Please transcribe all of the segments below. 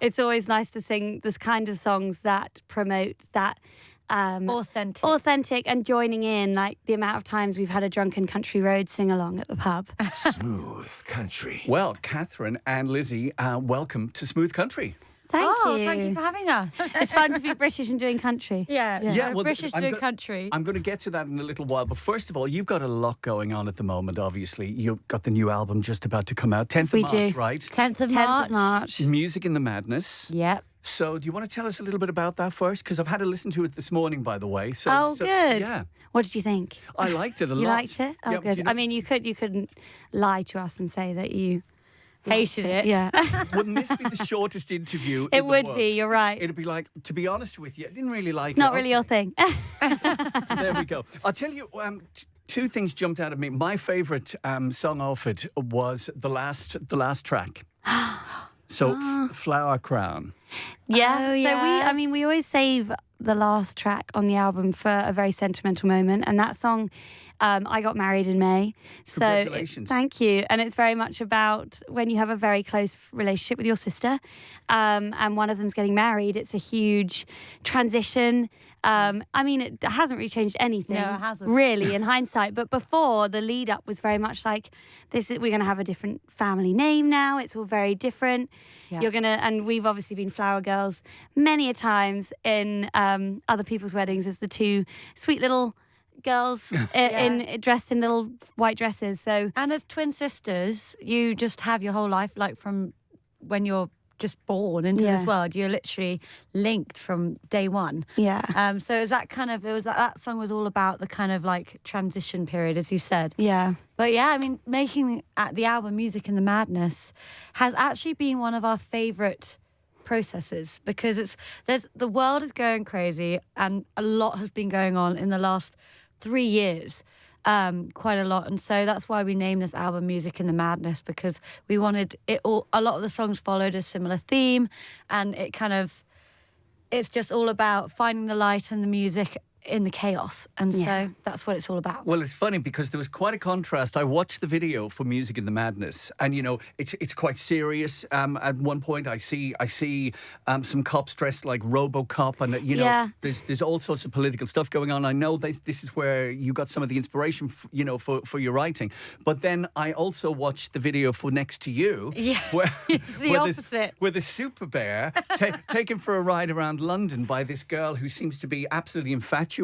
it's always nice to sing this kind of songs that promote that authentic and joining in, like the amount of times we've had a drunken country road sing along at the pub. Smooth country. Well, Catherine and Lizzy, welcome to Smooth Country. Thank you. Thank you for having us. It's fun to be British and doing country. Yeah, well, British doing country. I'm going to get to that in a little while. But first of all, you've got a lot going on at the moment, obviously. You've got the new album just about to come out. 10th of March, right? 10th of 10th of March. Music in the Madness. Yep. So do you want to tell us a little bit about that first? Because I've had to listen to it this morning, by the way. So, good. Yeah. What did you think? I liked it a lot. You liked it? Oh, Yeah, good. you know- I mean, you couldn't lie to us and say that you Hated it. Yeah. Wouldn't this be the shortest interview It in the would world? be, you're right. It'd be like, to be honest with you, I didn't really like it. Not really your thing. So there we go. I'll tell you, two things jumped out at me. My favourite song off it was the last track. So, Flower Crown. Yeah. Oh, So we always save the last track on the album for a very sentimental moment, and that song, I got married in May. So Congratulations. Thank you. And it's very much about when you have a very close relationship with your sister, and one of them's getting married. It's a huge transition. I mean, it hasn't really changed anything. No, it hasn't. Really, in hindsight. But before, the lead up was very much like, we're going to have a different family name now. It's all very different. Yeah. And we've obviously been flower girls many a times in other people's weddings as the two sweet little girls dressed in little white dresses. So And as twin sisters, you just have your whole life, like from when you're just born into this world, you're literally linked from day one. yeah. So that song was all about the kind of like transition period, as you said. Yeah. But yeah, I mean, making the album Music in the Madness has actually been one of our favourite processes, because the world is going crazy and a lot has been going on in the last 3 years. Quite a lot, and so that's why we named this album Music in the Madness, because we wanted it all. A lot of the songs followed a similar theme, and it's just all about finding the light and the music in the chaos, and so that's what it's all about. Well, it's funny because there was quite a contrast. I watched the video for Music in the Madness, and it's quite serious. At one point, I see some cops dressed like RoboCop, and there's all sorts of political stuff going on. I know this is where you got some of the inspiration, for your writing. But then I also watched the video for Next to You, where It's the opposite. where the super bear taken for a ride around London by this girl who seems to be absolutely infatuated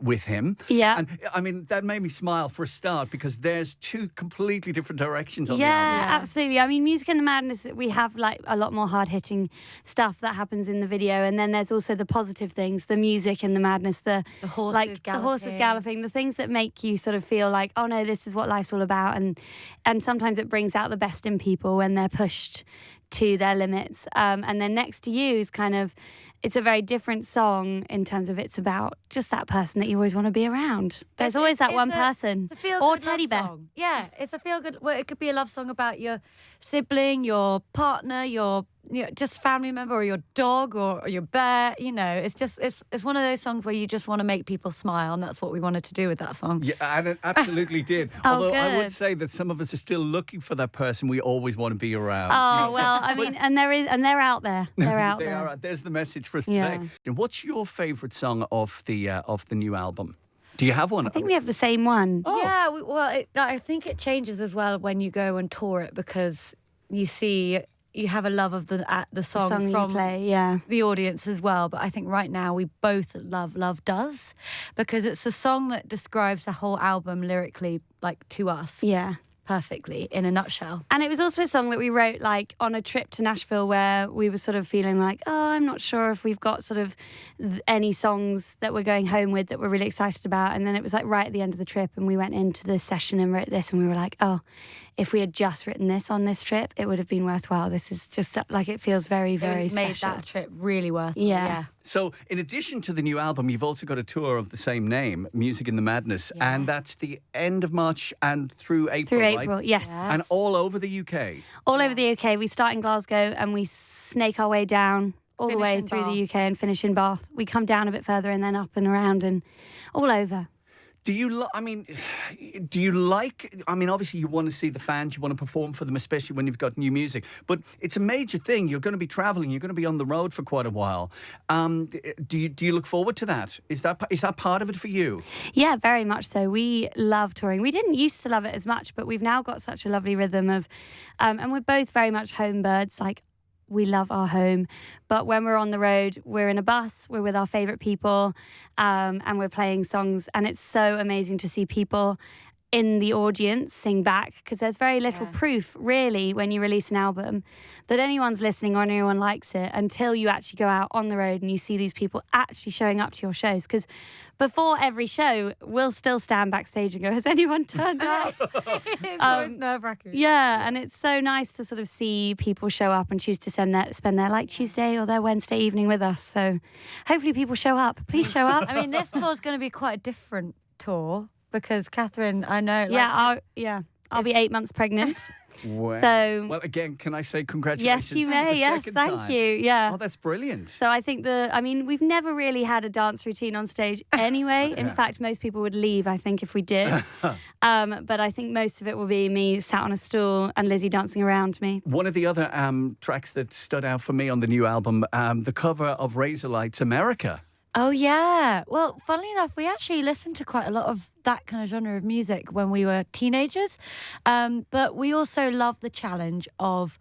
with him. Yeah. And I mean, that made me smile for a start, because there's two completely different directions on the Yeah, album. absolutely. I mean, Music in the Madness, we have like a lot more hard-hitting stuff that happens in the video, and then there's also the positive things, the music in the madness, the horses galloping, the things that make you sort of feel like, oh no, this is what life's all about, and sometimes it brings out the best in people when they're pushed to their limits. And then Next to You is kind of, it's a very different song in terms of it's about just that person that you always want to be around. There's always that one person. It's a feel-good or love teddy bear. song. Yeah, it's a feel-good. Well, it could be a love song about your sibling, your partner, your just family member, or your dog, or your bear. It's one of those songs where you just want to make people smile, and that's what we wanted to do with that song. Yeah, and it absolutely did. Although I would say that some of us are still looking for that person we always want to be around. Oh, well, I mean, and they're out there. They're out They there. are. There's the message for us today. And what's your favourite song off the new album? Do you have one? I think we have the same one. Oh. Yeah, I think it changes as well when you go and tour it, because you have a love of the song you from play, the audience as well. But I think right now we both love Does, because it's a song that describes the whole album lyrically, like to us. Yeah. Perfectly, in a nutshell. And it was also a song that we wrote like on a trip to Nashville, where we were sort of feeling like, oh, I'm not sure if we've got sort of any songs that we're going home with that we're really excited about. And then it was like right at the end of the trip, and we went into the session and wrote this, and we were like, oh, if we had just written this on this trip, it would have been worthwhile. This is just like, it feels very, very It made special. that trip really worth it. Yeah. So, in addition to the new album, you've also got a tour of the same name, Music in the Madness, and that's the end of March and through April, Through April, right? yes. And all over the UK. All over the UK. We start in Glasgow and we snake our way down all the Finish way in through Bath. the UK and finish in Bath. We come down a bit further and then up and around and all over. Do you, I mean, do you like, I mean, obviously you want to see the fans, you want to perform for them, especially when you've got new music, but it's a major thing. You're going to be traveling, you're going to be on the road for quite a while. Do you look forward to that? Is that part of it for you? Yeah, very much so. We love touring. We didn't used to love it as much, but we've now got such a lovely rhythm of, and we're both very much home birds. Like, we love our home, but when we're on the road, we're in a bus, we're with our favourite people, and we're playing songs, and it's so amazing to see people in the audience sing back, because there's very little proof, really, when you release an album, that anyone's listening or anyone likes it until you actually go out on the road and you see these people actually showing up to your shows. Because before every show, we'll still stand backstage and go, has anyone turned up? It's always nerve-wracking. Yeah, and it's so nice to sort of see people show up and choose to spend their like Tuesday or their Wednesday evening with us. So hopefully people show up. Please show up. I mean, this tour's going to be quite a different tour. Because Catherine, I know. Like, I'll be 8 months pregnant. Wow. So, well, again, can I say congratulations? Yes, you may. Yes, thank you. Yeah. Oh, that's brilliant. So I think we've never really had a dance routine on stage anyway. In fact, most people would leave, I think, if we did. But I think most of it will be me sat on a stool and Lizzy dancing around me. One of the other tracks that stood out for me on the new album, the cover of Razorlight's America. Oh, yeah. Well, funnily enough, we actually listened to quite a lot of that kind of genre of music when we were teenagers. But we also love the challenge of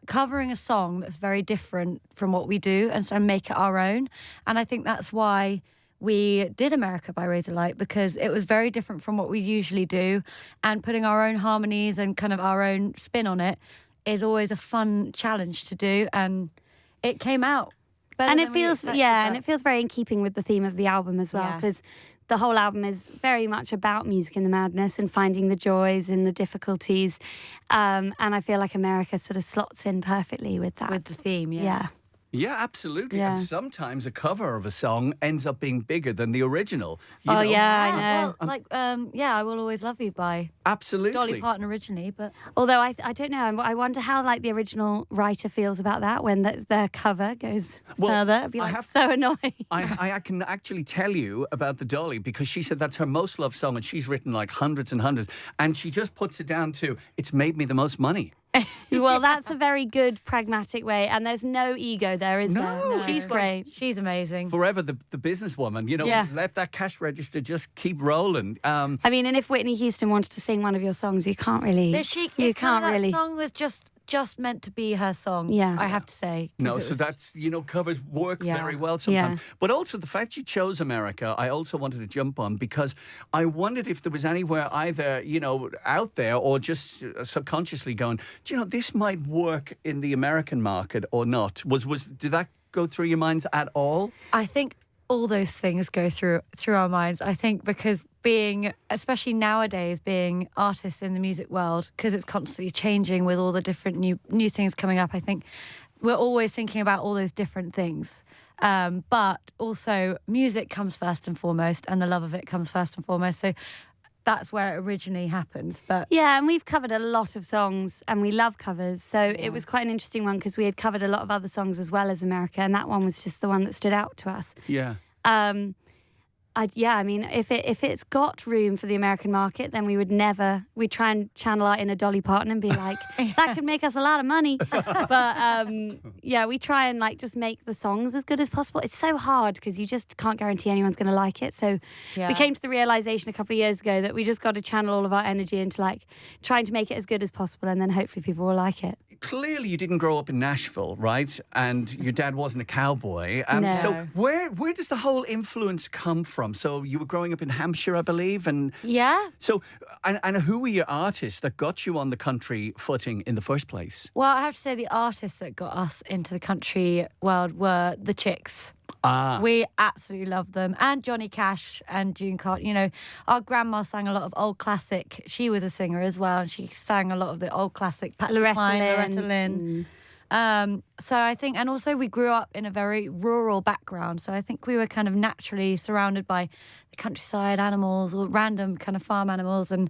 covering a song that's very different from what we do and so make it our own. And I think that's why we did America by Razorlight, because it was very different from what we usually do. And putting our own harmonies and kind of our own spin on it is always a fun challenge to do. And it came out. And it feels very in keeping with the theme of the album as well, because the whole album is very much about music in the madness and finding the joys and the difficulties, and I feel like America sort of slots in perfectly with that, with the theme. Yeah, absolutely. Yeah. And sometimes a cover of a song ends up being bigger than the original. You know? Yeah, I know. Well, I Will Always Love You by Absolutely. Dolly Parton originally, but although I don't know, I wonder how like the original writer feels about that when the cover goes further. It'd be so annoying. I can actually tell you about the Dolly, because she said that's her most loved song, and she's written like hundreds and hundreds, and she just puts it down to, it's made me the most money. Well, that's a very good pragmatic way, and there's no ego there, is there? No, She's great. She's amazing. Forever the businesswoman, let that cash register just keep rolling. I mean, and if Whitney Houston wanted to sing one of your songs, you can't really. That song was just meant to be her song. Yeah, I have to say. No, so that's covers work very well sometimes. Yeah. But also the fact you chose America, I also wanted to jump on, because I wondered if there was anywhere either out there or just subconsciously going, this might work in the American market or not. Did that go through your minds at all? I think all those things go through our minds. I think because especially nowadays, being artists in the music world, because it's constantly changing with all the different new things coming up, I think we're always thinking about all those different things. But also music comes first and foremost, and the love of it comes first and foremost. So that's where it originally happens. But yeah, and we've covered a lot of songs, and we love covers. So it was quite an interesting one, because we had covered a lot of other songs as well as America, and that one was just the one that stood out to us. Yeah. I mean, if it's got room for the American market, then we'd try and channel out in a Dolly Parton and be like, that could make us a lot of money. But we try and just make the songs as good as possible. It's so hard because you just can't guarantee anyone's going to like it. So we came to the realization a couple of years ago that we just got to channel all of our energy into trying to make it as good as possible, and then hopefully people will like it. Clearly you didn't grow up in Nashville, right? And your dad wasn't a cowboy. No. So where does the whole influence come from? So you were growing up in Hampshire, I believe, and So and who were your artists that got you on the country footing in the first place? Well, I have to say the artists that got us into the country world were the Chicks. We absolutely love them. And Johnny Cash and June Carter. Our grandma sang a lot of old classic. She was a singer as well, and she sang a lot of the old classic. Loretta Lynn. So I think, and also we grew up in a very rural background. So I think we were kind of naturally surrounded by the countryside animals or random kind of farm animals, and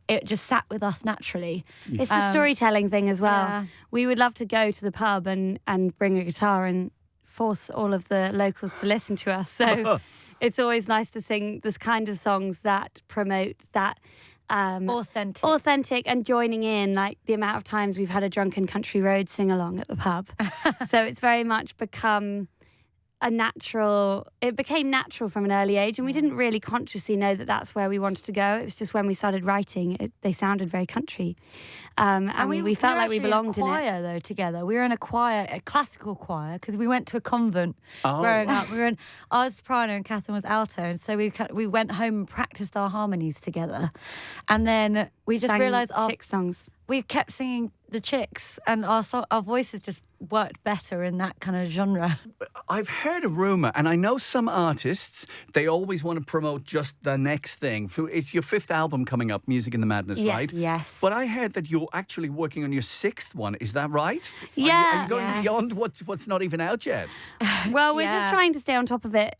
it just sat with us naturally. It's the storytelling thing as well. Yeah. We would love to go to the pub and bring a guitar and force all of the locals to listen to us. So it's always nice to sing this kind of songs that promote that authentic and joining in, like the amount of times we've had a Drunken Country Road sing along at the pub. So it's very much become it became natural from an early age, and we didn't really consciously know that that's where we wanted to go. It was just when we started writing, they sounded very country, and we felt like we belonged in it. Choir though together. We were in a choir, a classical choir, because we went to a convent growing up. I was soprano and Catherine was alto, and so we went home and practiced our harmonies together, and then we just realised our chick songs. We kept singing the Chicks, and our voices just worked better in that kind of genre. I've heard a rumour, and I know some artists, they always want to promote just the next thing. It's your 5th album coming up, Music in the Madness, right? Yes. But I heard that you're actually working on your 6th one. Is that right? Yeah. Are you going beyond what's not even out yet? Well, we're just trying to stay on top of it.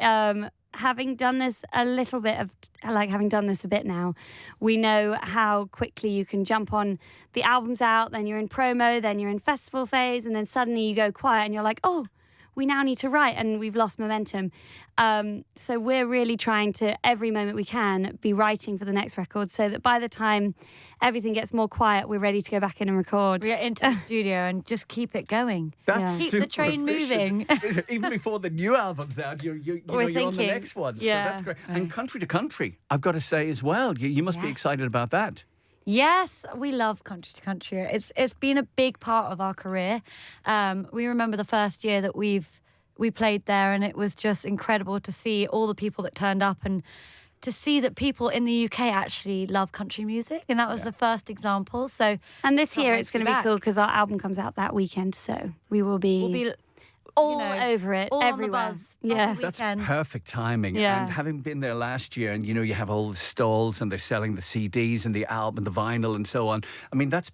Having done this having done this a bit now, we know how quickly you can jump on the album's out, then you're in promo, then you're in festival phase, and then suddenly you go quiet and you're like, oh, we now need to write, and we've lost momentum. So we're really trying to, every moment we can, be writing for the next record, so that by the time everything gets more quiet, we're ready to go back in and record. We get into the studio and just keep it going. That's keep super the train efficient. moving. Even before the new album's out, you're on the next one. Yeah. So that's great. And Country to Country, I've got to say as well, you must be excited about that. Yes, we love Country to Country. It's been a big part of our career. We remember the first year that we played there, and it was just incredible to see all the people that turned up and to see that people in the UK actually love country music, and that was the first example. So, and this year it's going to be cool because our album comes out that weekend, so we'll be all over it, all everywhere. On the buzz That's perfect timing. Yeah. And having been there last year, and you have all the stalls, and they're selling the CDs and the album, the vinyl, and so on. I mean, that's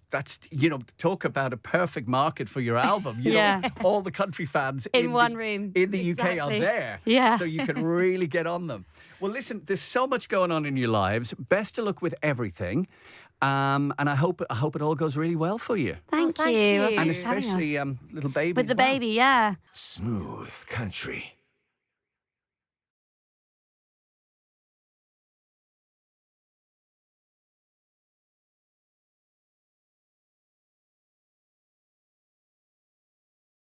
talk about a perfect market for your album. You know, all the country fans in one room in the UK are there. Yeah. So you can really get on them. Well, listen, there's so much going on in your lives. Best of luck with everything. And I hope it all goes really well for you. Thank you. And especially little baby. With the baby, yeah. Smooth country.